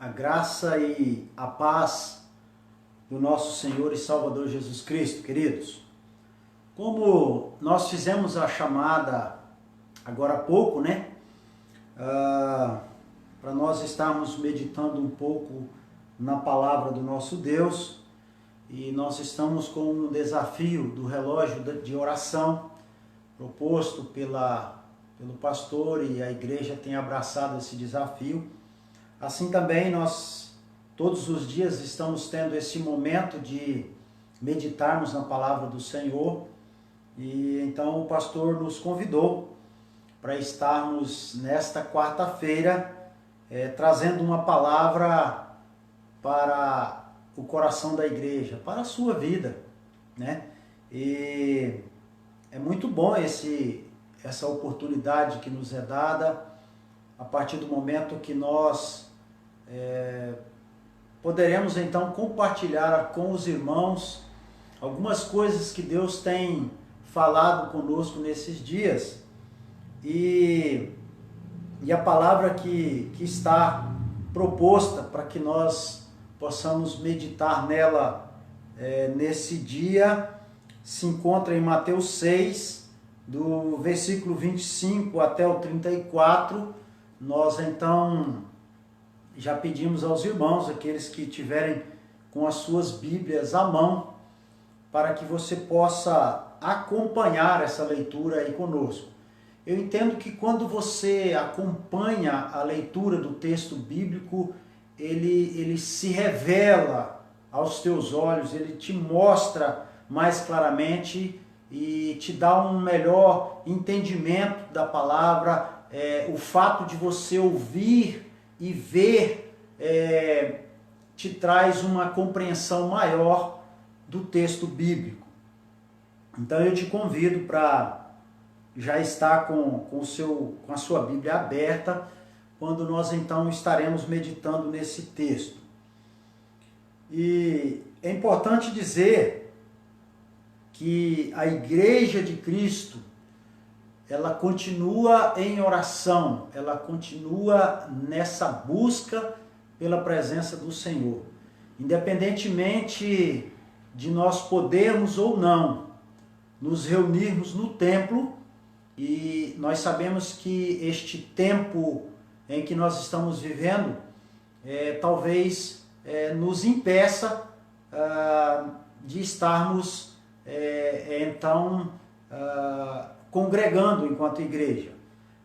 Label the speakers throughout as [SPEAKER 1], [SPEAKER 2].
[SPEAKER 1] A graça e a paz do nosso Senhor e Salvador Jesus Cristo, queridos. Como nós fizemos a chamada agora há pouco, né? Para nós estarmos meditando um pouco na palavra do nosso Deus, e nós estamos com um desafio do relógio de oração proposto pelo pastor, e a igreja tem abraçado esse desafio. Assim também nós todos os dias estamos tendo esse momento de meditarmos na palavra do Senhor, e então o pastor nos convidou para estarmos nesta quarta-feira trazendo uma palavra para o coração da igreja, para a sua vida, né? E é muito bom essa oportunidade que nos é dada a partir do momento que nós poderemos então compartilhar com os irmãos algumas coisas que Deus tem falado conosco nesses dias, e a palavra que está proposta para que nós possamos meditar nela nesse dia se encontra em Mateus 6, do versículo 25 até o 34. Nós então já pedimos aos irmãos, aqueles que tiverem com as suas Bíblias à mão, para que você possa acompanhar essa leitura aí conosco. Eu entendo que quando você acompanha a leitura do texto bíblico, ele se revela aos teus olhos, ele te mostra mais claramente e te dá um melhor entendimento da palavra. O fato de você ouvir e ver te traz uma compreensão maior do texto bíblico. Então eu te convido para já estar com a sua Bíblia aberta, quando nós então estaremos meditando nesse texto. E é importante dizer que a Igreja de Cristo, ela continua em oração, ela continua nessa busca pela presença do Senhor. Independentemente de nós podermos ou não nos reunirmos no templo, e nós sabemos que este tempo em que nós estamos vivendo talvez nos impeça de estarmos congregando enquanto igreja.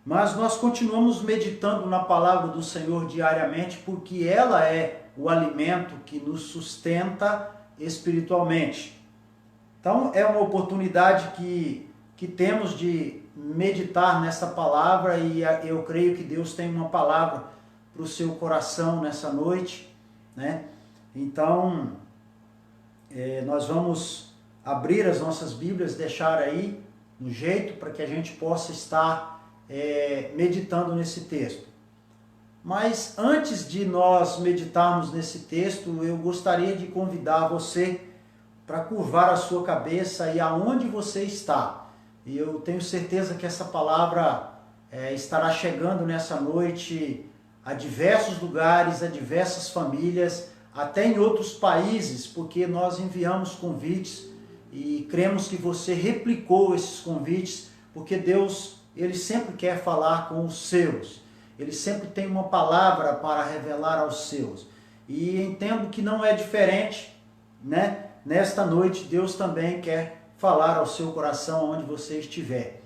[SPEAKER 1] Mas nós continuamos meditando na palavra do Senhor diariamente, porque ela é o alimento que nos sustenta espiritualmente. Então é uma oportunidade que temos de meditar nessa palavra, e eu creio que Deus tem uma palavra para o seu coração nessa noite, né? Então nós vamos abrir as nossas Bíblias, deixar aí no jeito para que a gente possa estar meditando nesse texto. Mas antes de nós meditarmos nesse texto, eu gostaria de convidar você para curvar a sua cabeça e aonde você está. E eu tenho certeza que essa palavra estará chegando nessa noite a diversos lugares, a diversas famílias, até em outros países, porque nós enviamos convites e cremos que você replicou esses convites, porque Deus, Ele sempre quer falar com os seus. Ele sempre tem uma palavra para revelar aos seus. E entendo que não é diferente, né? Nesta noite, Deus também quer falar ao seu coração onde você estiver.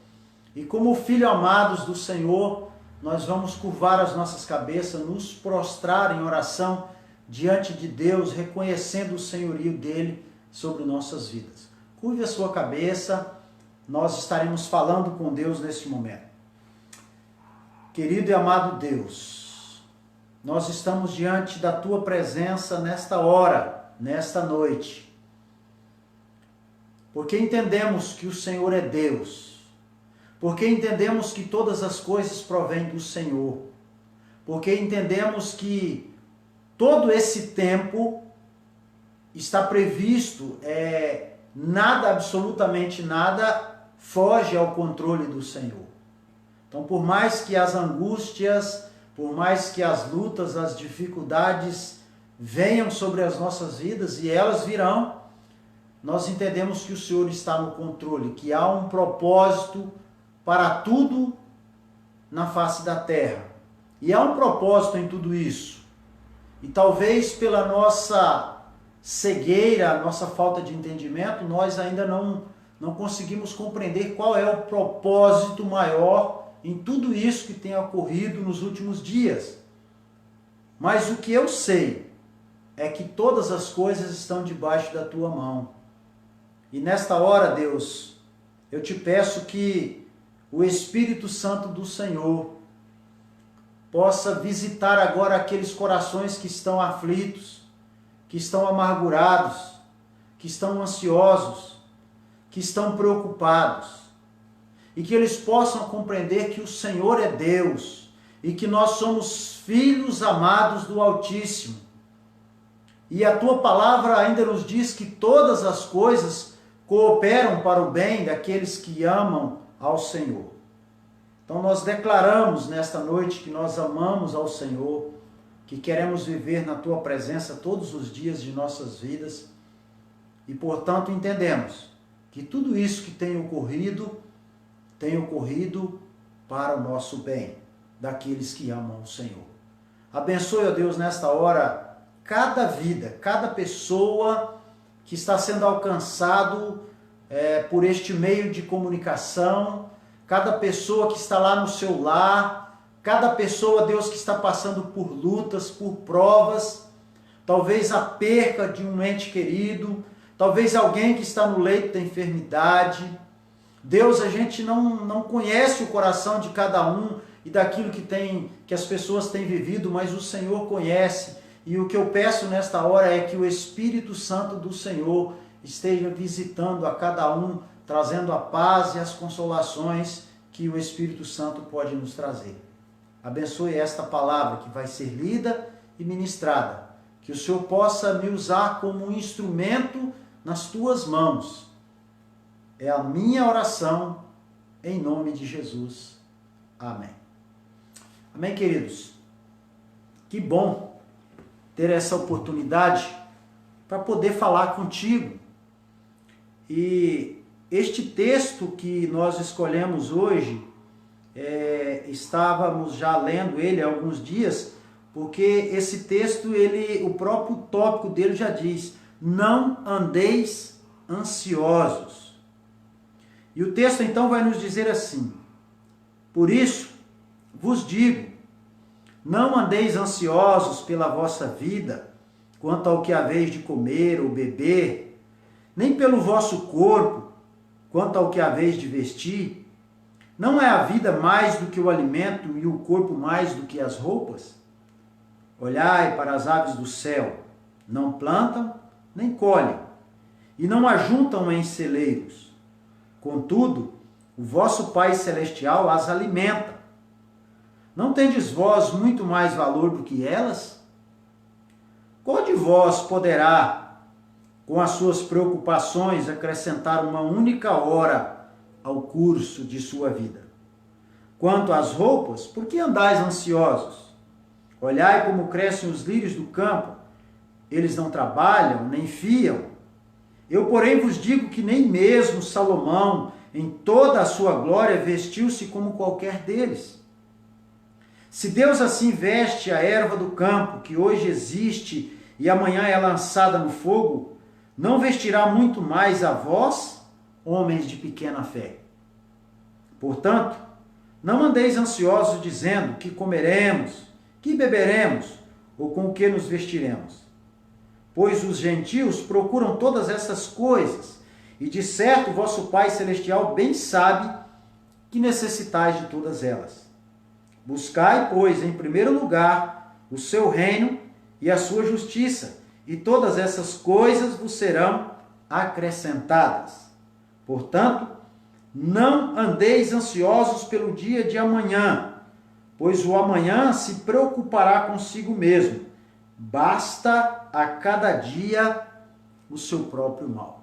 [SPEAKER 1] E como filhos amados do Senhor, nós vamos curvar as nossas cabeças, nos prostrar em oração diante de Deus, reconhecendo o senhorio dele sobre nossas vidas. Curve a sua cabeça, nós estaremos falando com Deus neste momento. Querido e amado Deus, nós estamos diante da tua presença nesta hora, nesta noite, porque entendemos que o Senhor é Deus, porque entendemos que todas as coisas provêm do Senhor, porque entendemos que todo esse tempo está previsto, nada, absolutamente nada, foge ao controle do Senhor. Então, por mais que as angústias, por mais que as lutas, as dificuldades venham sobre as nossas vidas, e elas virão, nós entendemos que o Senhor está no controle, que há um propósito para tudo na face da terra. E há um propósito em tudo isso. E talvez pela nossa cegueira, nossa falta de entendimento, nós ainda não conseguimos compreender qual é o propósito maior em tudo isso que tem ocorrido nos últimos dias. Mas o que eu sei é que todas as coisas estão debaixo da tua mão. E nesta hora, Deus, eu te peço que o Espírito Santo do Senhor possa visitar agora aqueles corações que estão aflitos, que estão amargurados, que estão ansiosos, que estão preocupados, e que eles possam compreender que o Senhor é Deus e que nós somos filhos amados do Altíssimo. E a tua palavra ainda nos diz que todas as coisas cooperam para o bem daqueles que amam ao Senhor. Então nós declaramos nesta noite que nós amamos ao Senhor, que queremos viver na tua presença todos os dias de nossas vidas e, portanto, entendemos que tudo isso que tem ocorrido para o nosso bem, daqueles que amam o Senhor. Abençoe, ó Deus, nesta hora, cada vida, cada pessoa que está sendo alcançado por este meio de comunicação, cada pessoa que está lá no seu lar, cada pessoa, Deus, que está passando por lutas, por provas, talvez a perca de um ente querido, talvez alguém que está no leito da enfermidade. Deus, a gente não conhece o coração de cada um e daquilo que as pessoas têm vivido, mas o Senhor conhece. E o que eu peço nesta hora é que o Espírito Santo do Senhor esteja visitando a cada um, trazendo a paz e as consolações que o Espírito Santo pode nos trazer. Abençoe esta palavra que vai ser lida e ministrada. Que o Senhor possa me usar como um instrumento nas tuas mãos. É a minha oração em nome de Jesus. Amém. Amém, queridos? Que bom ter essa oportunidade para poder falar contigo. E este texto que nós escolhemos hoje, estávamos já lendo ele há alguns dias, porque esse texto, o próprio tópico dele já diz: não andeis ansiosos. E o texto então vai nos dizer assim: por isso vos digo, não andeis ansiosos pela vossa vida, quanto ao que haveis de comer ou beber, nem pelo vosso corpo, quanto ao que haveis de vestir. Não é a vida mais do que o alimento e o corpo mais do que as roupas? Olhai para as aves do céu, não plantam, nem colhem, e não ajuntam em celeiros. Contudo, o vosso Pai Celestial as alimenta. Não tendes vós muito mais valor do que elas? Qual de vós poderá, com as suas preocupações, acrescentar uma única hora ao curso de sua vida? Quanto às roupas, por que andais ansiosos? Olhai como crescem os lírios do campo, eles não trabalham, nem fiam. Eu, porém, vos digo que nem mesmo Salomão, em toda a sua glória, vestiu-se como qualquer deles. Se Deus assim veste a erva do campo, que hoje existe e amanhã é lançada no fogo, não vestirá muito mais a vós, homens de pequena fé. Portanto, não andeis ansiosos dizendo: que comeremos, que beberemos, ou com o que nos vestiremos? Pois os gentios procuram todas essas coisas, e de certo vosso Pai Celestial bem sabe que necessitais de todas elas. Buscai, pois, em primeiro lugar o seu reino e a sua justiça, e todas essas coisas vos serão acrescentadas. Portanto, não andeis ansiosos pelo dia de amanhã, pois o amanhã se preocupará consigo mesmo. Basta a cada dia o seu próprio mal.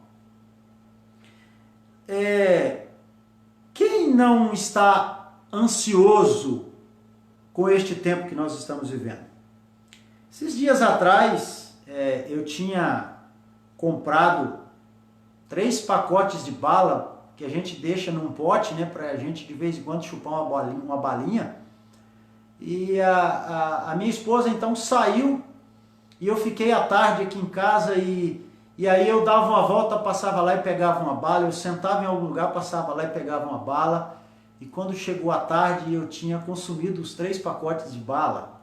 [SPEAKER 1] Quem não está ansioso com este tempo que nós estamos vivendo. Esses dias atrás, eu tinha comprado 3 pacotes de bala que a gente deixa num pote, né, para a gente de vez em quando chupar uma balinha. E a minha esposa então saiu e eu fiquei à tarde aqui em casa e aí eu dava uma volta, passava lá e pegava uma bala, eu sentava em algum lugar, passava lá e pegava uma bala. E quando chegou a tarde eu tinha consumido os 3 pacotes de bala.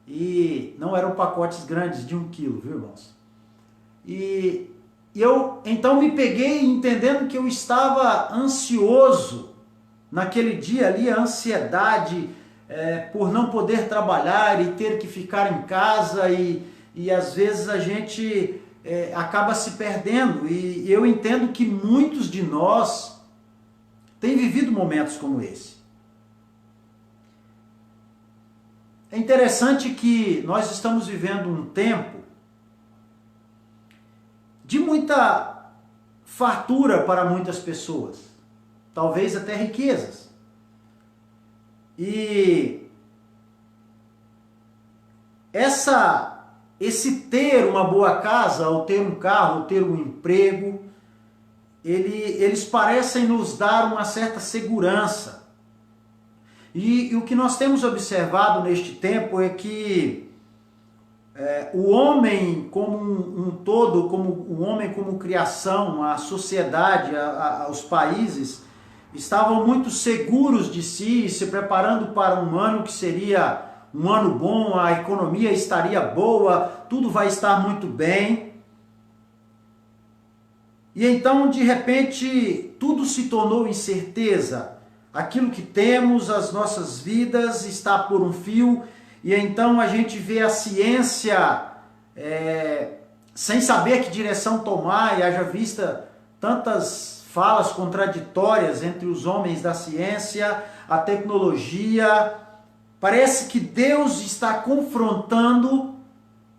[SPEAKER 1] E não eram pacotes grandes de 1 quilo, viu, irmãos? E eu então me peguei entendendo que eu estava ansioso naquele dia ali, a ansiedade por não poder trabalhar e ter que ficar em casa e às vezes a gente acaba se perdendo. E eu entendo que muitos de nós têm vivido momentos como esse. É interessante que nós estamos vivendo um tempo de muita fartura para muitas pessoas, talvez até riquezas. E esse ter uma boa casa, ou ter um carro, ou ter um emprego, eles parecem nos dar uma certa segurança. E o que nós temos observado neste tempo é que o homem como um todo, como o homem como criação, a sociedade, os países, estavam muito seguros de si, se preparando para um ano que seria um ano bom, a economia estaria boa, tudo vai estar muito bem. E então, de repente, tudo se tornou incerteza. Aquilo que temos, as nossas vidas, está por um fio, e então a gente vê a ciência sem saber que direção tomar, e haja vista tantas falas contraditórias entre os homens da ciência, a tecnologia. Parece que Deus está confrontando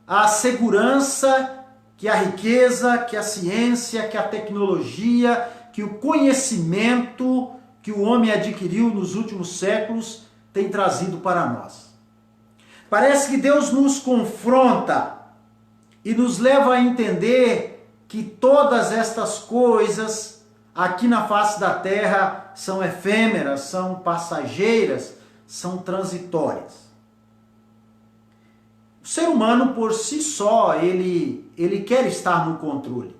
[SPEAKER 1] a segurança que a riqueza, que a ciência, que a tecnologia, que o conhecimento que o homem adquiriu nos últimos séculos tem trazido para nós. Parece que Deus nos confronta e nos leva a entender que todas estas coisas aqui na face da terra são efêmeras, são passageiras, são transitórias. O ser humano por si só, ele quer estar no controle.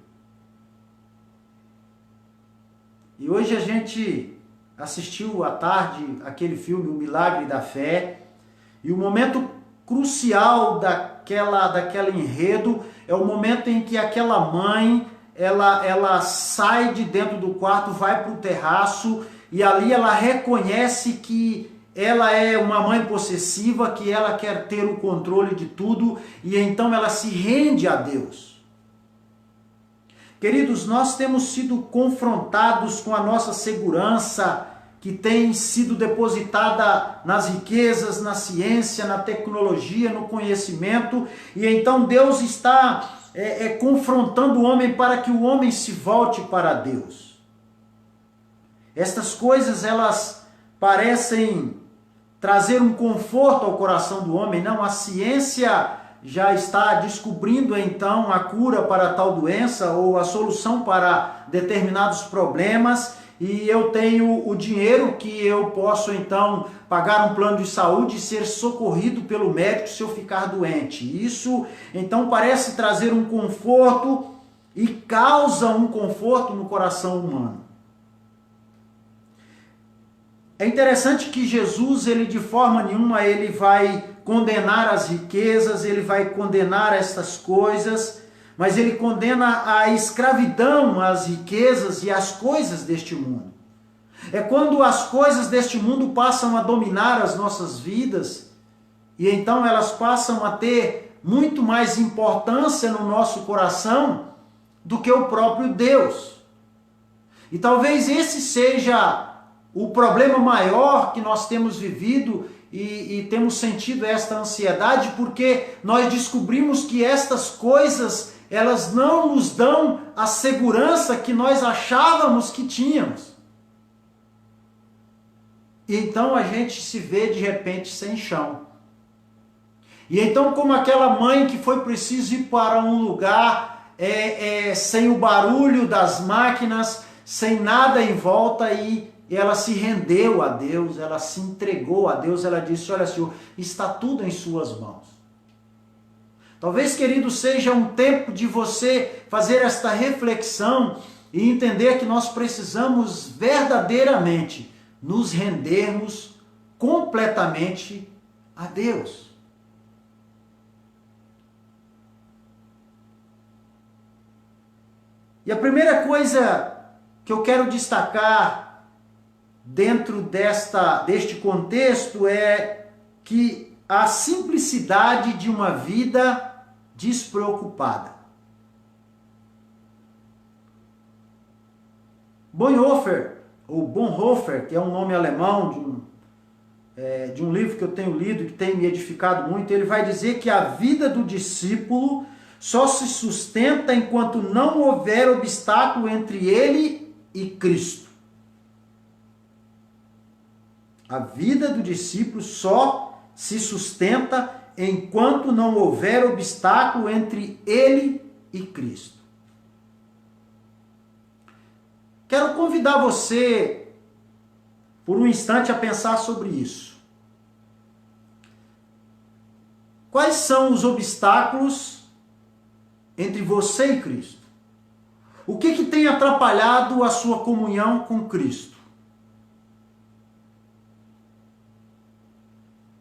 [SPEAKER 1] E hoje a gente assistiu à tarde aquele filme O Milagre da Fé, e o momento crucial daquele enredo é o momento em que aquela mãe, ela sai de dentro do quarto, vai para o terraço, e ali ela reconhece que ela é uma mãe possessiva, que ela quer ter o controle de tudo, e então ela se rende a Deus. Queridos, nós temos sido confrontados com a nossa segurança, que tem sido depositada nas riquezas, na ciência, na tecnologia, no conhecimento, e então Deus está confrontando o homem para que o homem se volte para Deus. Estas coisas, elas parecem trazer um conforto ao coração do homem. Não, a ciência já está descobrindo então a cura para tal doença ou a solução para determinados problemas, e eu tenho o dinheiro que eu posso então pagar um plano de saúde e ser socorrido pelo médico se eu ficar doente. Isso então parece trazer um conforto e causa um conforto no coração humano. É interessante que Jesus, ele de forma nenhuma, ele vai condenar as riquezas, ele vai condenar estas coisas, mas ele condena a escravidão, as riquezas e as coisas deste mundo. É quando as coisas deste mundo passam a dominar as nossas vidas, e então elas passam a ter muito mais importância no nosso coração do que o próprio Deus. E talvez esse seja o problema maior que nós temos vivido e temos sentido esta ansiedade, porque nós descobrimos que estas coisas, elas não nos dão a segurança que nós achávamos que tínhamos. E então a gente se vê de repente sem chão. E então, como aquela mãe que foi preciso ir para um lugar sem o barulho das máquinas, sem nada em volta, e ela se rendeu a Deus, ela se entregou a Deus, ela disse: olha, Senhor, está tudo em suas mãos. Talvez, querido, seja um tempo de você fazer esta reflexão e entender que nós precisamos verdadeiramente nos rendermos completamente a Deus. E a primeira coisa que eu quero destacar dentro deste contexto é que a simplicidade de uma vida despreocupada. Bonhoeffer, ou Bonhoeffer, que é um nome alemão de um livro que eu tenho lido e que tem me edificado muito, ele vai dizer que a vida do discípulo só se sustenta enquanto não houver obstáculo entre ele e Cristo. A vida do discípulo só se sustenta enquanto não houver obstáculo entre ele e Cristo. Quero convidar você, por um instante, a pensar sobre isso. Quais são os obstáculos entre você e Cristo? O que tem atrapalhado a sua comunhão com Cristo?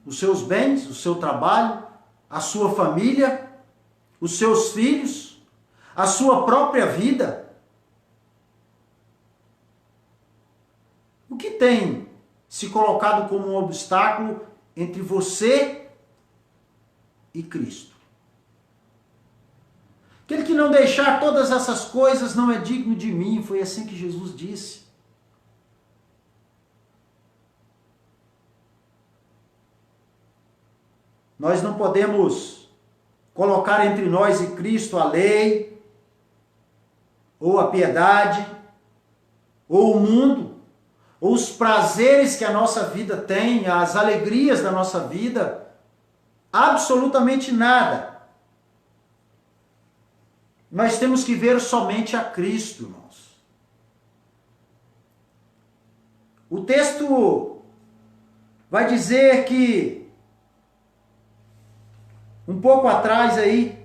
[SPEAKER 1] Os seus bens, o seu trabalho, a sua família, os seus filhos, a sua própria vida? O que tem se colocado como um obstáculo entre você e Cristo? Aquele que não deixar todas essas coisas não é digno de mim, foi assim que Jesus disse. Nós não podemos colocar entre nós e Cristo a lei, ou a piedade, ou o mundo, ou os prazeres que a nossa vida tem, as alegrias da nossa vida, absolutamente nada. Nós temos que ver somente a Cristo, irmãos. O texto vai dizer que, um pouco atrás aí,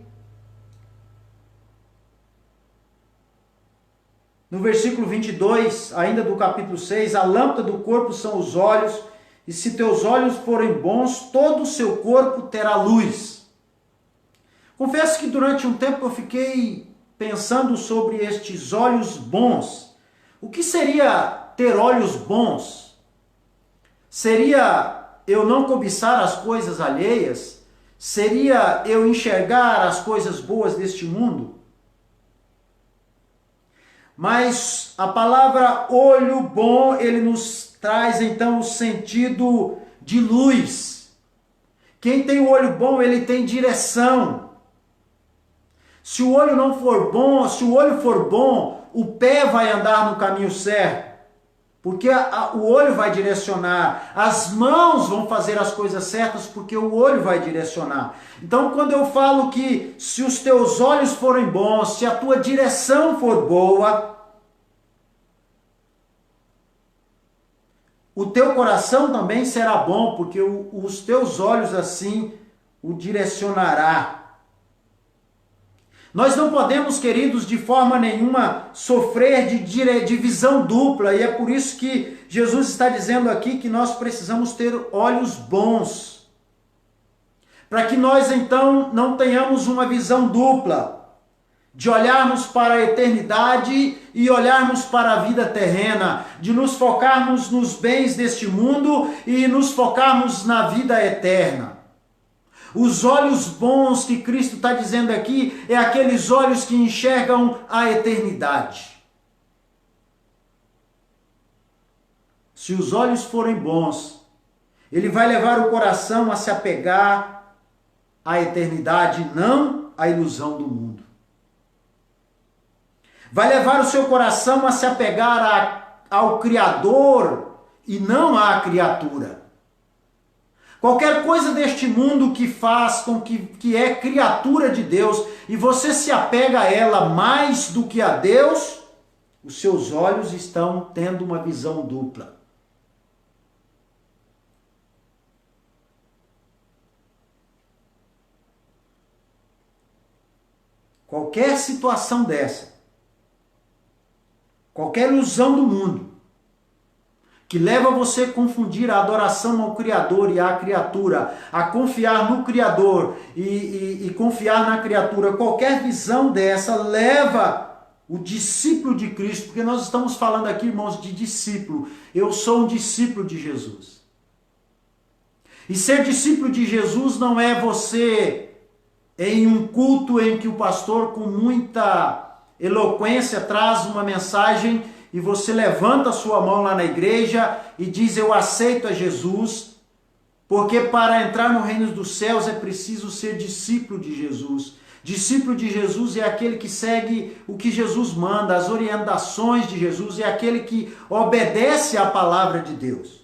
[SPEAKER 1] no versículo 22, ainda do capítulo 6, a lâmpada do corpo são os olhos, e se teus olhos forem bons, todo o seu corpo terá luz. Confesso que durante um tempo eu fiquei pensando sobre estes olhos bons. O que seria ter olhos bons? Seria eu não cobiçar as coisas alheias? Seria eu enxergar as coisas boas deste mundo? Mas a palavra olho bom, ele nos traz então o sentido de luz. Quem tem o olho bom, ele tem direção. Se o olho não for bom, se o olho for bom, o pé vai andar no caminho certo. Porque o olho vai direcionar, as mãos vão fazer as coisas certas porque o olho vai direcionar. Então, quando eu falo que se os teus olhos forem bons, se a tua direção for boa, o teu coração também será bom, porque os teus olhos assim o direcionará. Nós não podemos, queridos, de forma nenhuma sofrer de visão dupla, e é por isso que Jesus está dizendo aqui que nós precisamos ter olhos bons, para que nós então não tenhamos uma visão dupla, de olharmos para a eternidade e olharmos para a vida terrena, de nos focarmos nos bens deste mundo e nos focarmos na vida eterna. Os olhos bons que Cristo está dizendo aqui é aqueles olhos que enxergam a eternidade. Se os olhos forem bons, ele vai levar o coração a se apegar à eternidade, não à ilusão do mundo. Vai levar o seu coração a se apegar ao Criador e não à criatura. Qualquer coisa deste mundo que faz com que é criatura de Deus e você se apega a ela mais do que a Deus, os seus olhos estão tendo uma visão dupla. Qualquer situação dessa, qualquer ilusão do mundo, que leva você a confundir a adoração ao Criador e à criatura, a confiar no Criador e confiar na criatura, qualquer visão dessa leva o discípulo de Cristo, porque nós estamos falando aqui, irmãos, de discípulo. Eu sou um discípulo de Jesus. E ser discípulo de Jesus não é você em um culto em que o pastor com muita eloquência traz uma mensagem e você levanta a sua mão lá na igreja e diz: eu aceito a Jesus, porque para entrar no reino dos céus é preciso ser discípulo de Jesus. Discípulo de Jesus é aquele que segue o que Jesus manda, as orientações de Jesus, é aquele que obedece à palavra de Deus.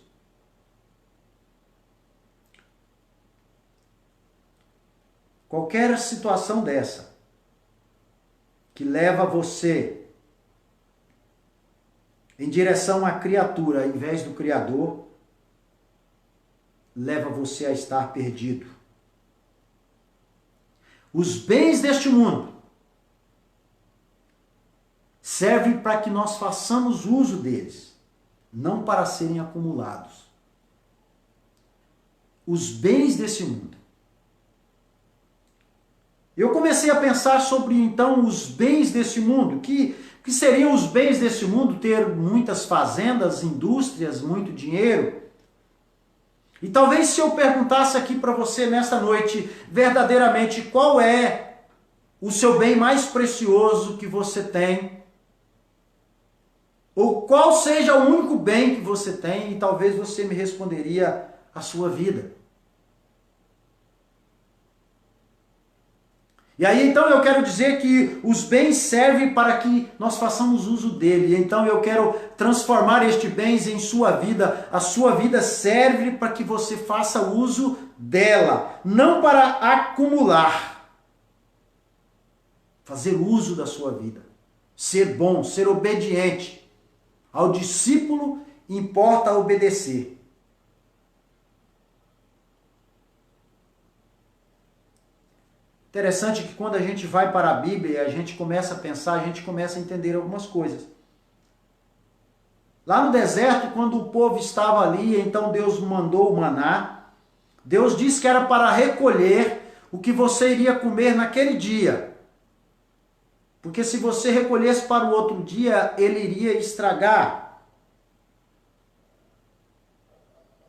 [SPEAKER 1] Qualquer situação dessa que leva você em direção à criatura ao invés do Criador, leva você a estar perdido. Os bens deste mundo servem para que nós façamos uso deles, não para serem acumulados. Os bens desse mundo. Eu comecei a pensar sobre, então, os bens desse mundo. Que seriam os bens desse mundo? Ter muitas fazendas, indústrias, muito dinheiro. E talvez se eu perguntasse aqui para você nesta noite, verdadeiramente, qual é o seu bem mais precioso que você tem? Ou qual seja o único bem que você tem? E talvez você me responderia: a sua vida. E aí então eu quero dizer que os bens servem para que nós façamos uso dele. Então eu quero transformar estes bens em sua vida. A sua vida serve para que você faça uso dela, não para acumular. Fazer uso da sua vida. Ser bom, ser obediente. Ao discípulo importa obedecer. Interessante que quando a gente vai para a Bíblia e a gente começa a pensar, a gente começa a entender algumas coisas. Lá no deserto, quando o povo estava ali, então Deus mandou o maná. Deus disse que era para recolher o que você iria comer naquele dia. Porque se você recolhesse para o outro dia, ele iria estragar.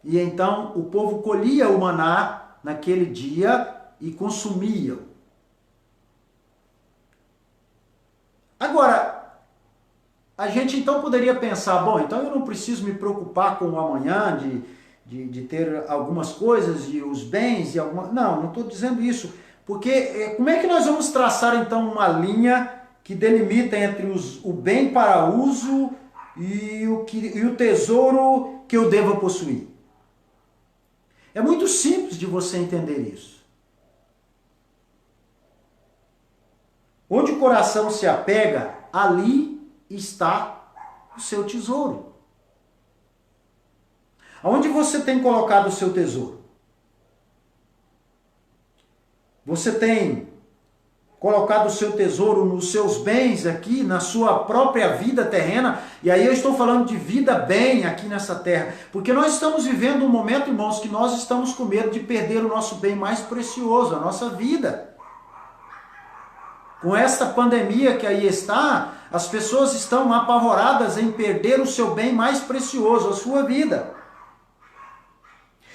[SPEAKER 1] E então o povo colhia o maná naquele dia e consumia. Agora, a gente então poderia pensar: bom, então eu não preciso me preocupar com o amanhã, de ter algumas coisas e os bens e alguma... Não estou dizendo isso. Porque como é que nós vamos traçar então uma linha que delimita entre o bem para uso e o tesouro que eu devo possuir? É muito simples de você entender isso. Onde o coração se apega, ali está o seu tesouro. Aonde você tem colocado o seu tesouro? Você tem colocado o seu tesouro nos seus bens aqui, na sua própria vida terrena? E aí eu estou falando de vida bem aqui nessa terra. Porque nós estamos vivendo um momento, irmãos, que nós estamos com medo de perder o nosso bem mais precioso, a nossa vida. Com esta pandemia que aí está, as pessoas estão apavoradas em perder o seu bem mais precioso, a sua vida.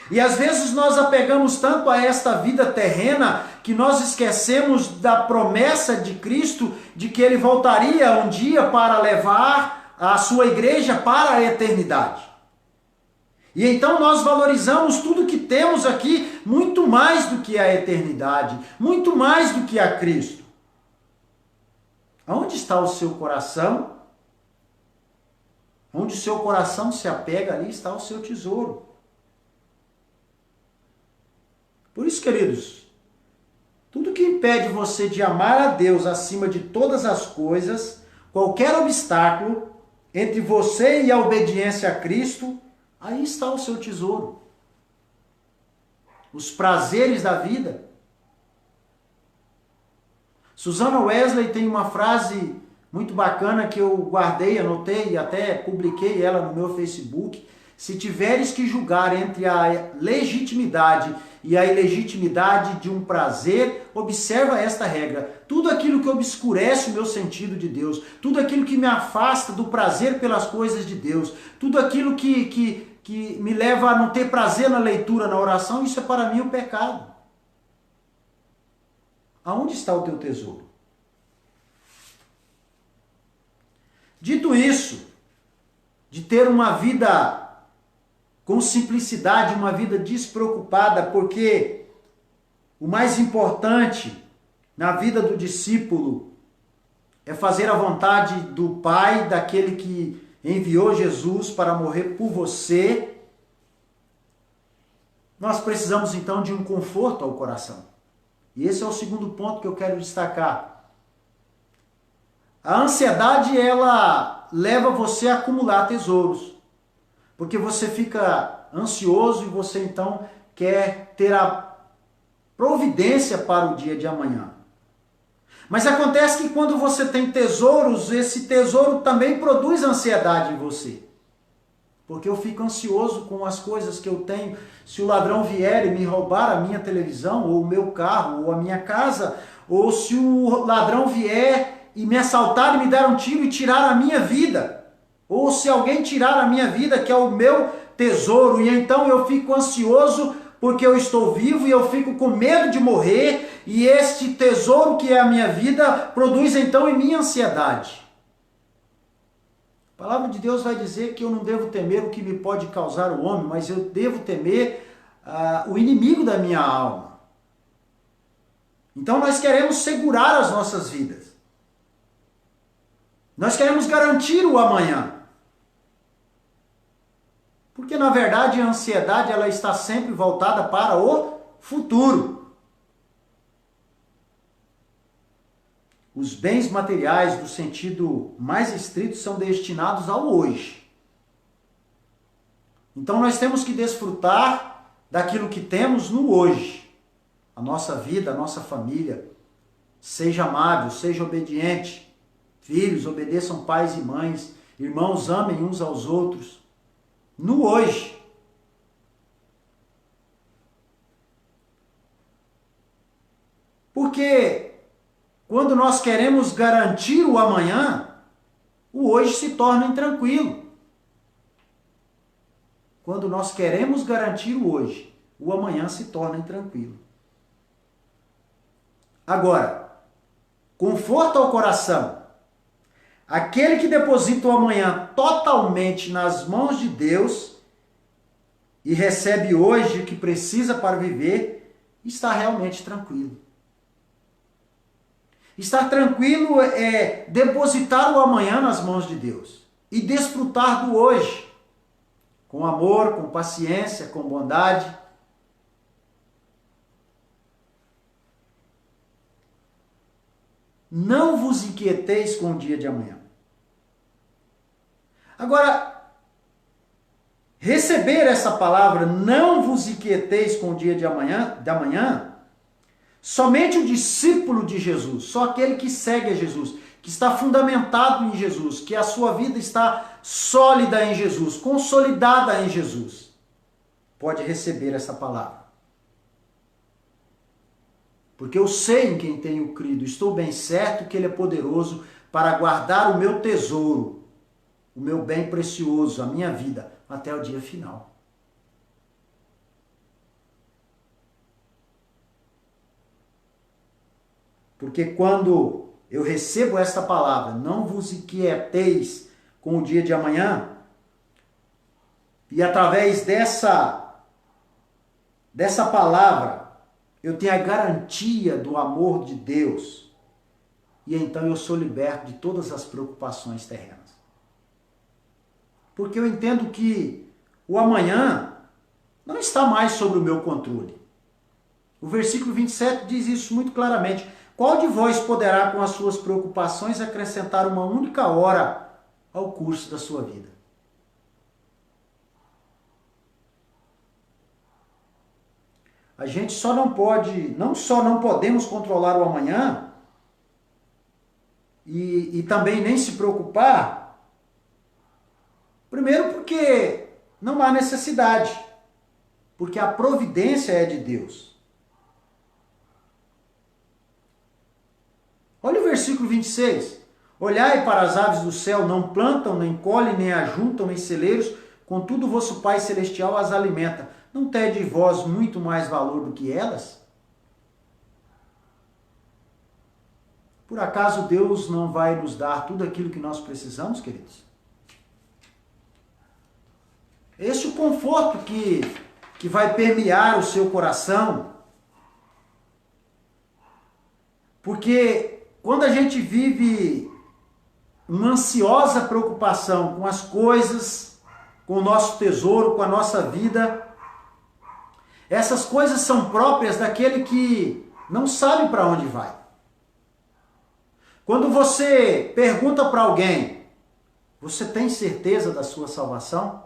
[SPEAKER 1] E às vezes nós apegamos tanto a esta vida terrena que nós esquecemos da promessa de Cristo de que Ele voltaria um dia para levar a sua igreja para a eternidade. E então nós valorizamos tudo que temos aqui muito mais do que a eternidade, muito mais do que a Cristo. Aonde está o seu coração? Onde o seu coração se apega, ali está o seu tesouro. Por isso, queridos, tudo que impede você de amar a Deus acima de todas as coisas, qualquer obstáculo entre você e a obediência a Cristo, aí está o seu tesouro. Os prazeres da vida. Susana Wesley tem uma frase muito bacana que eu guardei, anotei e até publiquei ela no meu Facebook. Se tiveres que julgar entre a legitimidade e a ilegitimidade de um prazer, observa esta regra. Tudo aquilo que obscurece o meu sentido de Deus, tudo aquilo que me afasta do prazer pelas coisas de Deus, tudo aquilo que me leva a não ter prazer na leitura, na oração, isso é para mim o pecado. Aonde está o teu tesouro? Dito isso, de ter uma vida com simplicidade, uma vida despreocupada, porque o mais importante na vida do discípulo é fazer a vontade do Pai, daquele que enviou Jesus para morrer por você. Nós precisamos então de um conforto ao coração. E esse é o segundo ponto que eu quero destacar. A ansiedade, ela leva você a acumular tesouros. Porque você fica ansioso e você então quer ter a providência para o dia de amanhã. Mas acontece que quando você tem tesouros, esse tesouro também produz ansiedade em você. Porque eu fico ansioso com as coisas que eu tenho. Se o ladrão vier e me roubar a minha televisão, ou o meu carro, ou a minha casa, ou se o ladrão vier e me assaltar e me dar um tiro e tirar a minha vida. Ou se alguém tirar a minha vida, que é o meu tesouro, e então eu fico ansioso porque eu estou vivo e eu fico com medo de morrer, e este tesouro que é a minha vida produz então em mim ansiedade. A palavra de Deus vai dizer que eu não devo temer o que me pode causar o homem, mas eu devo temer o inimigo da minha alma. Então nós queremos segurar as nossas vidas. Nós queremos garantir o amanhã. Porque, na verdade, a ansiedade ela está sempre voltada para o futuro. Os bens materiais, do sentido mais estrito, são destinados ao hoje. Então, nós temos que desfrutar daquilo que temos no hoje. A nossa vida, a nossa família. Seja amável, seja obediente. Filhos, obedeçam pais e mães. Irmãos, amem uns aos outros. No hoje. Porque quando nós queremos garantir o amanhã, o hoje se torna intranquilo. Quando nós queremos garantir o hoje, o amanhã se torna intranquilo. Agora, conforto ao coração. Aquele que deposita o amanhã totalmente nas mãos de Deus e recebe hoje o que precisa para viver, está realmente tranquilo. Estar tranquilo é depositar o amanhã nas mãos de Deus e desfrutar do hoje, com amor, com paciência, com bondade. Não vos inquieteis com o dia de amanhã. Agora, receber essa palavra, não vos inquieteis com o dia de amanhã, somente o discípulo de Jesus, só aquele que segue a Jesus, que está fundamentado em Jesus, que a sua vida está sólida em Jesus, consolidada em Jesus, pode receber essa palavra. Porque eu sei em quem tenho crido, estou bem certo que Ele é poderoso para guardar o meu tesouro, o meu bem precioso, a minha vida, até o dia final. Porque quando eu recebo esta palavra, não vos inquieteis com o dia de amanhã, e através dessa palavra, eu tenho a garantia do amor de Deus, e então eu sou liberto de todas as preocupações terrenas. porque eu entendo que o amanhã não está mais sob o meu controle. O versículo 27 diz isso muito claramente. Qual de vós poderá, com as suas preocupações, acrescentar uma única hora ao curso da sua vida? A gente só não pode, não só não podemos controlar o amanhã, e também nem se preocupar, primeiro porque não há necessidade, porque a providência é de Deus. Olha o versículo 26. Olhai para as aves do céu, não plantam, nem colhem, nem ajuntam em celeiros, contudo vosso Pai Celestial as alimenta. Não tende vós muito mais valor do que elas? Por acaso Deus não vai nos dar tudo aquilo que nós precisamos, queridos? Esse é o conforto que vai permear o seu coração. Porque quando a gente vive uma ansiosa preocupação com as coisas, com o nosso tesouro, com a nossa vida, essas coisas são próprias daquele que não sabe para onde vai. Quando você pergunta para alguém, você tem certeza da sua salvação?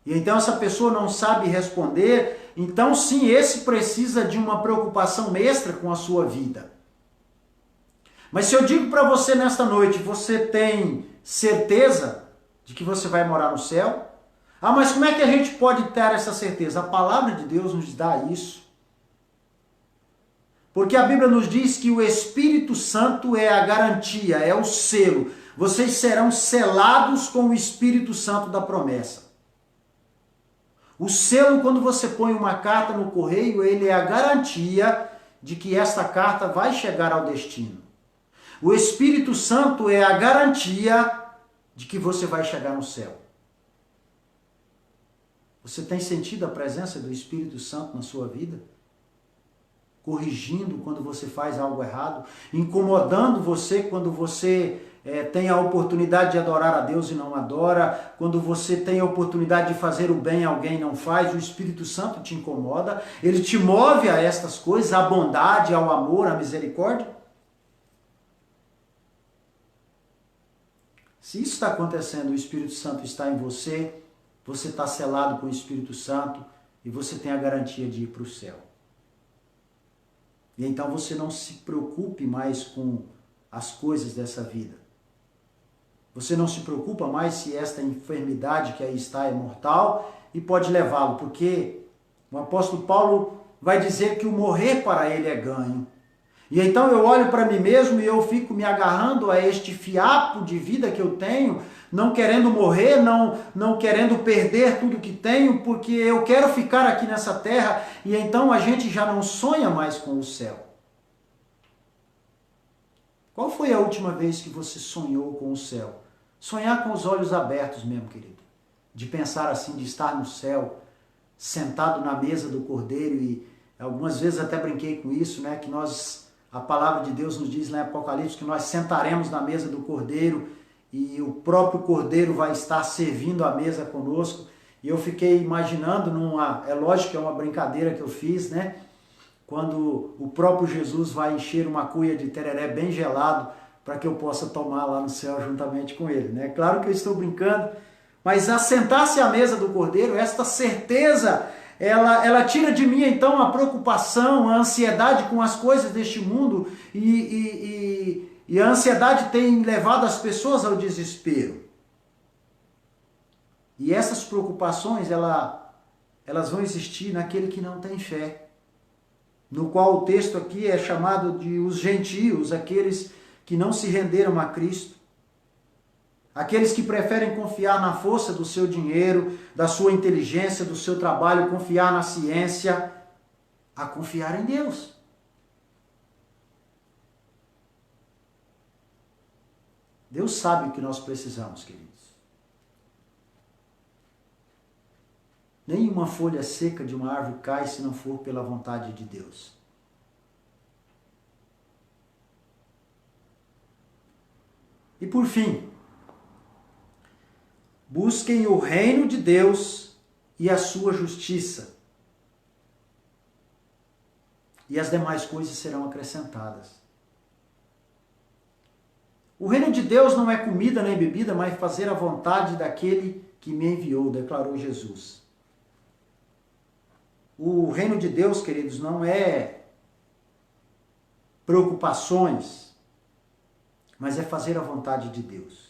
[SPEAKER 1] E então essa pessoa não sabe responder, então sim, esse precisa de uma preocupação extra com a sua vida. Mas se eu digo para você nesta noite, você tem certeza de que você vai morar no céu? Ah, mas como é que a gente pode ter essa certeza? A palavra de Deus nos dá isso. Porque a Bíblia nos diz que o Espírito Santo é a garantia, é o selo. Vocês serão selados com o Espírito Santo da promessa. O selo, quando você põe uma carta no correio, ele é a garantia de que esta carta vai chegar ao destino. O Espírito Santo é a garantia de que você vai chegar no céu. Você tem sentido a presença do Espírito Santo na sua vida? Corrigindo quando você faz algo errado, incomodando você quando você tem a oportunidade de adorar a Deus e não adora, quando você tem a oportunidade de fazer o bem e alguém não faz, o Espírito Santo te incomoda, ele te move a estas coisas, à bondade, ao amor, à misericórdia. Se isso está acontecendo, o Espírito Santo está em você, você está selado com o Espírito Santo e você tem a garantia de ir para o céu. E então você não se preocupe mais com as coisas dessa vida. Você não se preocupa mais se esta enfermidade que aí está é mortal e pode levá-lo, porque o apóstolo Paulo vai dizer que o morrer para ele é ganho. E então eu olho para mim mesmo e eu fico me agarrando a este fiapo de vida que eu tenho, não querendo morrer, não querendo perder tudo que tenho, porque eu quero ficar aqui nessa terra, e então a gente já não sonha mais com o céu. Qual foi a última vez que você sonhou com o céu? Sonhar com os olhos abertos mesmo, querido. De pensar assim, de estar no céu, sentado na mesa do Cordeiro, e algumas vezes até brinquei com isso, né? Que a palavra de Deus nos diz lá em Apocalipse que nós sentaremos na mesa do Cordeiro e o próprio Cordeiro vai estar servindo a mesa conosco. E eu fiquei imaginando, é lógico que é uma brincadeira que eu fiz, né? Quando o próprio Jesus vai encher uma cuia de tereré bem gelado para que eu possa tomar lá no céu juntamente com ele, né? Claro que eu estou brincando, mas assentar-se à mesa do Cordeiro, esta certeza, ela tira de mim então a preocupação, a ansiedade com as coisas deste mundo, e a ansiedade tem levado as pessoas ao desespero. E essas preocupações, elas vão existir naquele que não tem fé, no qual o texto aqui é chamado de os gentios, aqueles que não se renderam a Cristo, aqueles que preferem confiar na força do seu dinheiro, da sua inteligência, do seu trabalho, confiar na ciência, a confiar em Deus. Deus sabe o que nós precisamos, queridos. Nenhuma folha seca de uma árvore cai se não for pela vontade de Deus. E por fim, Busquem o reino de Deus e a sua justiça, e as demais coisas serão acrescentadas. O reino de Deus não é comida nem bebida, mas fazer a vontade daquele que me enviou, declarou Jesus. O reino de Deus, queridos, não é preocupações, mas é fazer a vontade de Deus.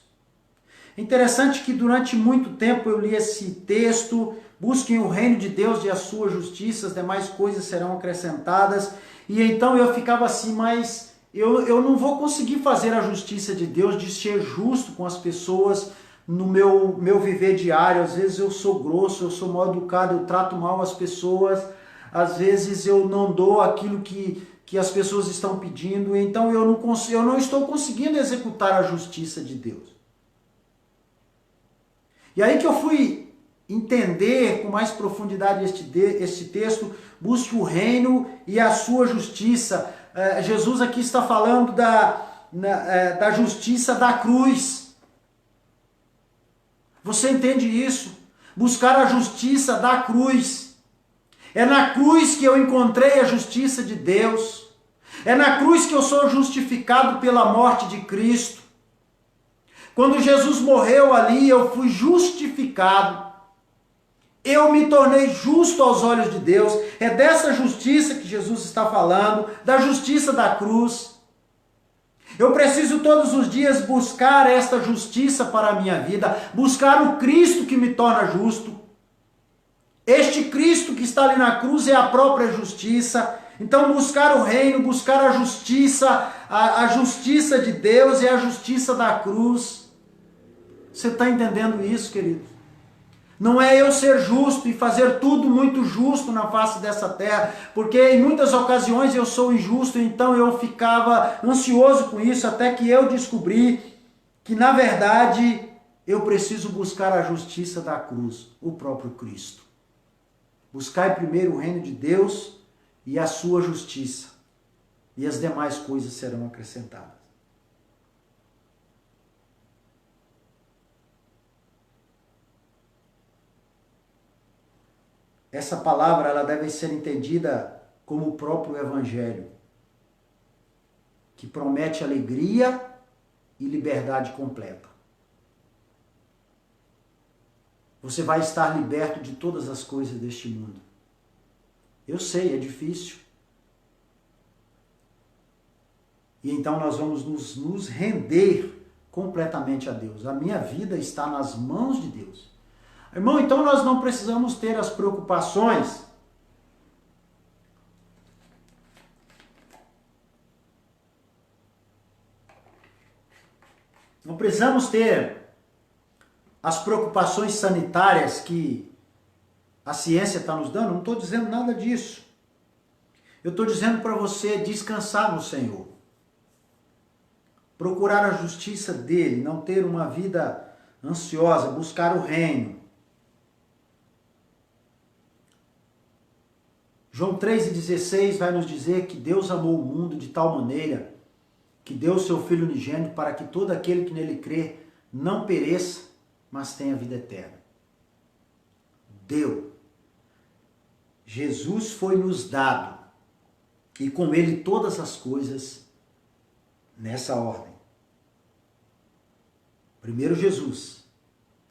[SPEAKER 1] Interessante que durante muito tempo eu li esse texto: busquem o reino de Deus e a sua justiça, as demais coisas serão acrescentadas. E então eu ficava assim, mas eu não vou conseguir fazer a justiça de Deus, de ser justo com as pessoas no meu viver diário. Às vezes eu sou grosso, eu sou mal educado, eu trato mal as pessoas, às vezes eu não dou aquilo que as pessoas estão pedindo, então eu não estou conseguindo executar a justiça de Deus. E aí que eu fui entender com mais profundidade este texto: busque o reino e a sua justiça. Jesus aqui está falando da justiça da cruz. Você entende isso? Buscar a justiça da cruz. É na cruz que eu encontrei a justiça de Deus. É na cruz que eu sou justificado pela morte de Cristo. Quando Jesus morreu ali, eu fui justificado. Eu me tornei justo aos olhos de Deus. É dessa justiça que Jesus está falando, da justiça da cruz. Eu preciso todos os dias buscar esta justiça para a minha vida, buscar o Cristo que me torna justo. Este Cristo que está ali na cruz é a própria justiça. Então buscar o reino, buscar a justiça de Deus é a justiça da cruz. Você está entendendo isso, querido? Não é eu ser justo e fazer tudo muito justo na face dessa terra, porque em muitas ocasiões eu sou injusto, então eu ficava ansioso com isso, até que eu descobri que, na verdade, eu preciso buscar a justiça da cruz, o próprio Cristo. Buscai primeiro o reino de Deus e a sua justiça, e as demais coisas serão acrescentadas. Essa palavra ela deve ser entendida como o próprio Evangelho, que promete alegria e liberdade completa. Você vai estar liberto de todas as coisas deste mundo. Eu sei, é difícil. E então nós vamos nos render completamente a Deus. A minha vida está nas mãos de Deus. Irmão, então nós não precisamos ter as preocupações não precisamos ter as preocupações sanitárias que a ciência está nos dando. Não estou dizendo nada disso. Eu estou dizendo para você descansar no Senhor. Procurar a justiça dele, não ter uma vida ansiosa, buscar o reino. João 3,16 vai nos dizer que Deus amou o mundo de tal maneira que deu o seu Filho unigênito para que todo aquele que nele crê não pereça, mas tenha vida eterna. Deu. Jesus foi nos dado, e com ele todas as coisas nessa ordem. Primeiro Jesus,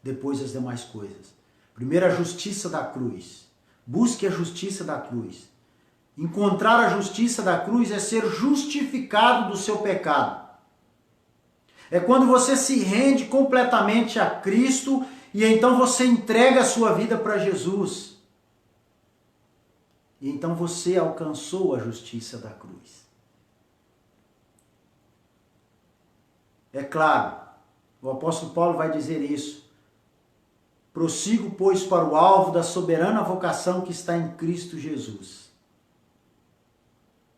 [SPEAKER 1] depois as demais coisas. Primeiro a justiça da cruz. Busque a justiça da cruz. Encontrar a justiça da cruz é ser justificado do seu pecado. É quando você se rende completamente a Cristo e então você entrega a sua vida para Jesus. E então você alcançou a justiça da cruz. É claro, o apóstolo Paulo vai dizer isso. Prossigo, pois, para o alvo da soberana vocação que está em Cristo Jesus.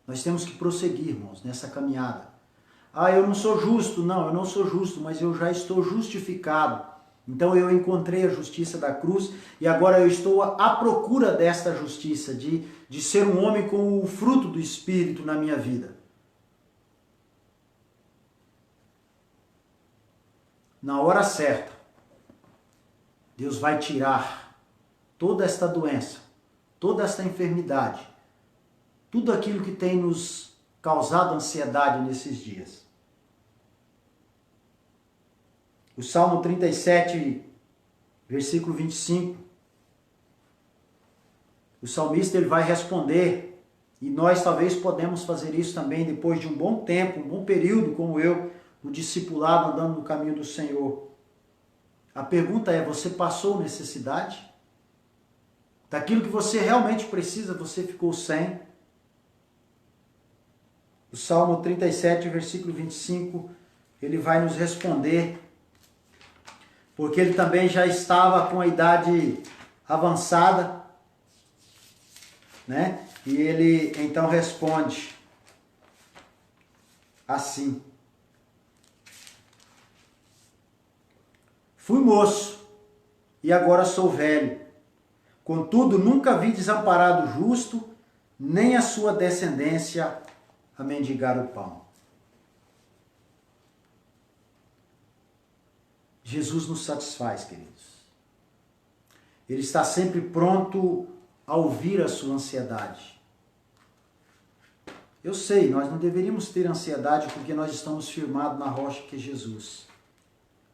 [SPEAKER 1] Nós temos que prosseguir, irmãos, nessa caminhada. Eu não sou justo. Não, eu não sou justo, mas eu já estou justificado. Então eu encontrei a justiça da cruz e agora eu estou à procura desta justiça, de ser um homem com o fruto do Espírito na minha vida. Na hora certa, Deus vai tirar toda esta doença, toda esta enfermidade, tudo aquilo que tem nos causado ansiedade nesses dias. O Salmo 37, versículo 25, o salmista ele vai responder, e nós talvez podemos fazer isso também depois de um bom tempo, um bom período como eu, no discipulado, andando no caminho do Senhor. A pergunta é, você passou necessidade? Daquilo que você realmente precisa, você ficou sem? O Salmo 37, versículo 25, ele vai nos responder, porque ele também já estava com a idade avançada, né? E ele então responde assim: fui moço e agora sou velho, contudo nunca vi desamparado justo, nem a sua descendência a mendigar o pão. Jesus nos satisfaz, queridos. Ele está sempre pronto a ouvir a sua ansiedade. Eu sei, nós não deveríamos ter ansiedade porque nós estamos firmados na rocha que é Jesus.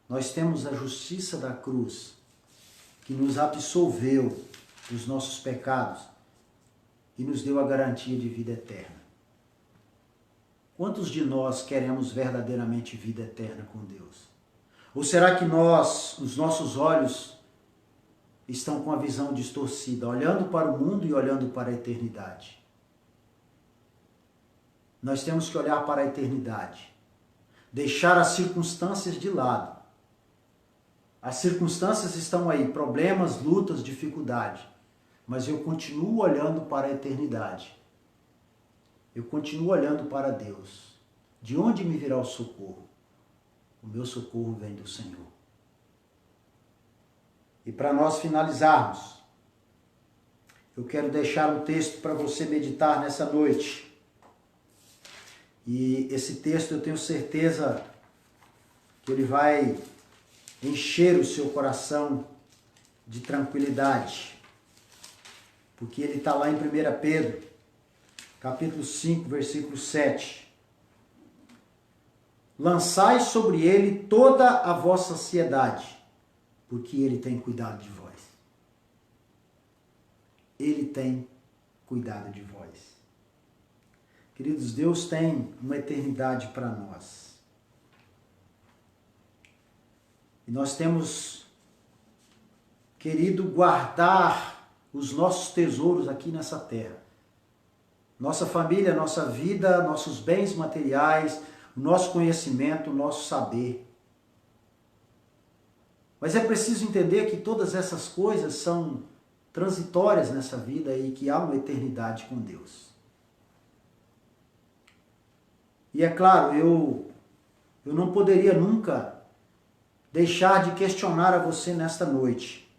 [SPEAKER 1] Nós temos a justiça da cruz que nos absolveu dos nossos pecados e nos deu a garantia de vida eterna. Quantos de nós queremos verdadeiramente vida eterna com Deus? Ou será que os nossos olhos estão com a visão distorcida, olhando para o mundo e olhando para a eternidade? Nós temos que olhar para a eternidade, deixar as circunstâncias de lado. As circunstâncias estão aí, problemas, lutas, dificuldade, mas eu continuo olhando para a eternidade. Eu continuo olhando para Deus. De onde me virá o socorro? O meu socorro vem do Senhor. E para nós finalizarmos, eu quero deixar um texto para você meditar nessa noite. E esse texto eu tenho certeza que ele vai encher o seu coração de tranquilidade. Porque ele está lá em 1 Pedro, capítulo 5, versículo 7. Lançai sobre ele toda a vossa ansiedade, porque ele tem cuidado de vós. Ele tem cuidado de vós. Queridos, Deus tem uma eternidade para nós. E nós temos querido guardar os nossos tesouros aqui nessa terra. Nossa família, nossa vida, nossos bens materiais, o nosso conhecimento, o nosso saber. Mas é preciso entender que todas essas coisas são transitórias nessa vida e que há uma eternidade com Deus. E é claro, eu não poderia nunca deixar de questionar a você nesta noite.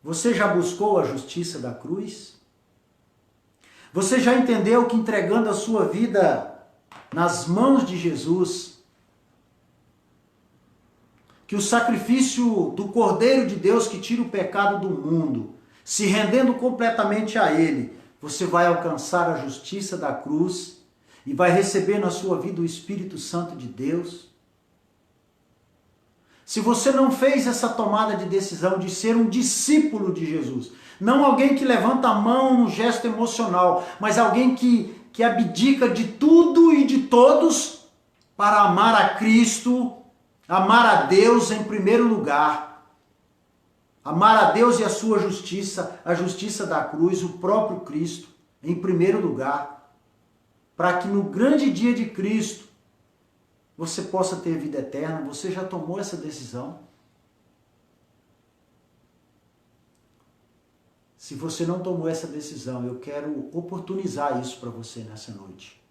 [SPEAKER 1] Você já buscou a justiça da cruz? Você já entendeu que entregando a sua vida nas mãos de Jesus, que o sacrifício do Cordeiro de Deus que tira o pecado do mundo, se rendendo completamente a Ele, você vai alcançar a justiça da cruz e vai receber na sua vida o Espírito Santo de Deus? Se você não fez essa tomada de decisão de ser um discípulo de Jesus, não alguém que levanta a mão no gesto emocional, mas alguém que abdica de tudo e de todos para amar a Cristo, amar a Deus em primeiro lugar, amar a Deus e a sua justiça, a justiça da cruz, o próprio Cristo em primeiro lugar, para que no grande dia de Cristo você possa ter vida eterna. Você já tomou essa decisão? Se você não tomou essa decisão, eu quero oportunizar isso para você nessa noite.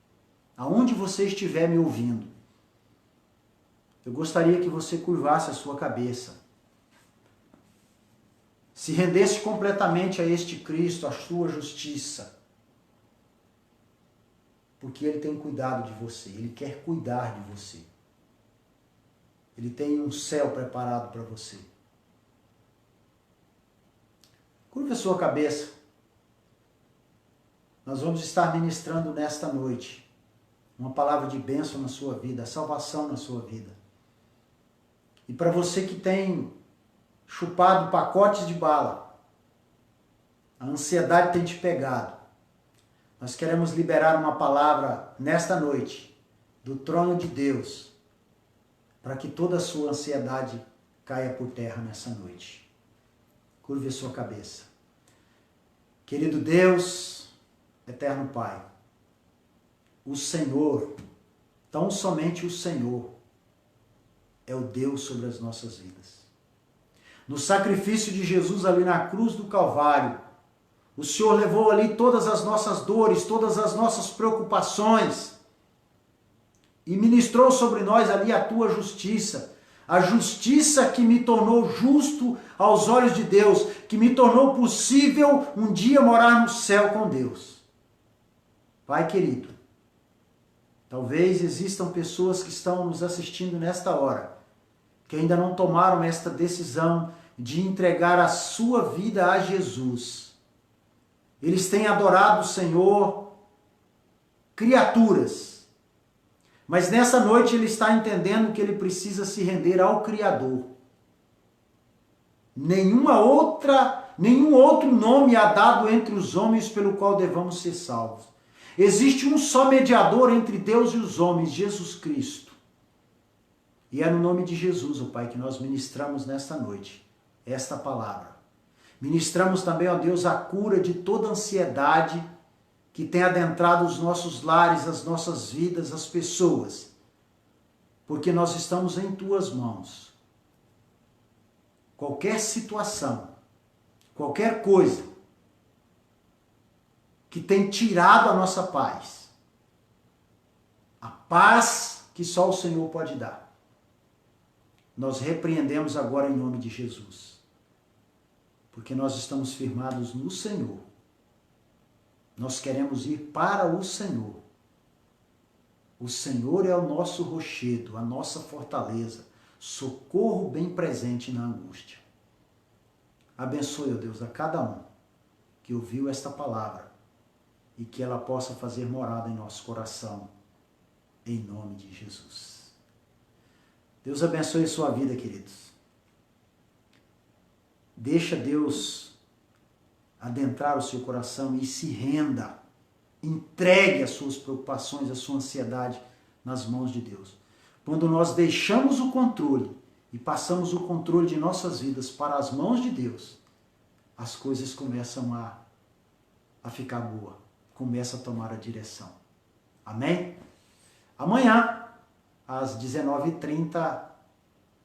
[SPEAKER 1] Aonde você estiver me ouvindo, eu gostaria que você curvasse a sua cabeça, se rendesse completamente a este Cristo, a sua justiça, porque Ele tem cuidado de você, Ele quer cuidar de você. Ele tem um céu preparado para você. Curva a sua cabeça. Nós vamos estar ministrando nesta noite uma palavra de bênção na sua vida, salvação na sua vida. E para você que tem chupado pacotes de bala, a ansiedade tem te pegado, nós queremos liberar uma palavra nesta noite, do trono de Deus, para que toda a sua ansiedade caia por terra nessa noite. Curve a sua cabeça. Querido Deus, eterno Pai, o Senhor, tão somente o Senhor, é o Deus sobre as nossas vidas. No sacrifício de Jesus ali na cruz do Calvário, o Senhor levou ali todas as nossas dores, todas as nossas preocupações e ministrou sobre nós ali a tua justiça, a justiça que me tornou justo aos olhos de Deus, que me tornou possível um dia morar no céu com Deus. Pai querido, talvez existam pessoas que estão nos assistindo nesta hora, que ainda não tomaram esta decisão de entregar a sua vida a Jesus. Eles têm adorado o Senhor, criaturas, mas nessa noite ele está entendendo que ele precisa se render ao Criador. Nenhum outro nome há dado entre os homens pelo qual devamos ser salvos. Existe um só mediador entre Deus e os homens, Jesus Cristo. E é no nome de Jesus, o Pai, que nós ministramos nesta noite esta palavra. Ministramos também, ó Deus, a cura de toda ansiedade que tem adentrado os nossos lares, as nossas vidas, as pessoas. Porque nós estamos em tuas mãos. Qualquer situação, qualquer coisa que tem tirado a nossa paz, a paz que só o Senhor pode dar, nós repreendemos agora em nome de Jesus. Porque nós estamos firmados no Senhor. Nós queremos ir para o Senhor. O Senhor é o nosso rochedo, a nossa fortaleza, socorro bem presente na angústia. Abençoe, ó Deus, a cada um que ouviu esta palavra e que ela possa fazer morada em nosso coração, em nome de Jesus. Deus abençoe a sua vida, queridos. Deixa Deus adentrar o seu coração e se renda. Entregue as suas preocupações, a sua ansiedade nas mãos de Deus. Quando nós deixamos o controle e passamos o controle de nossas vidas para as mãos de Deus, as coisas começam a ficar boa, começa a tomar a direção. Amém? Amanhã, às 19h30,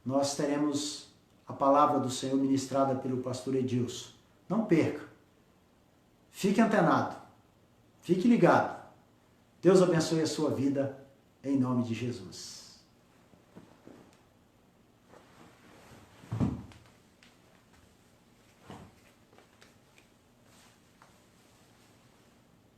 [SPEAKER 1] nós teremos a palavra do Senhor ministrada pelo pastor Edilson. Não perca. Fique antenado. Fique ligado. Deus abençoe a sua vida, em nome de Jesus.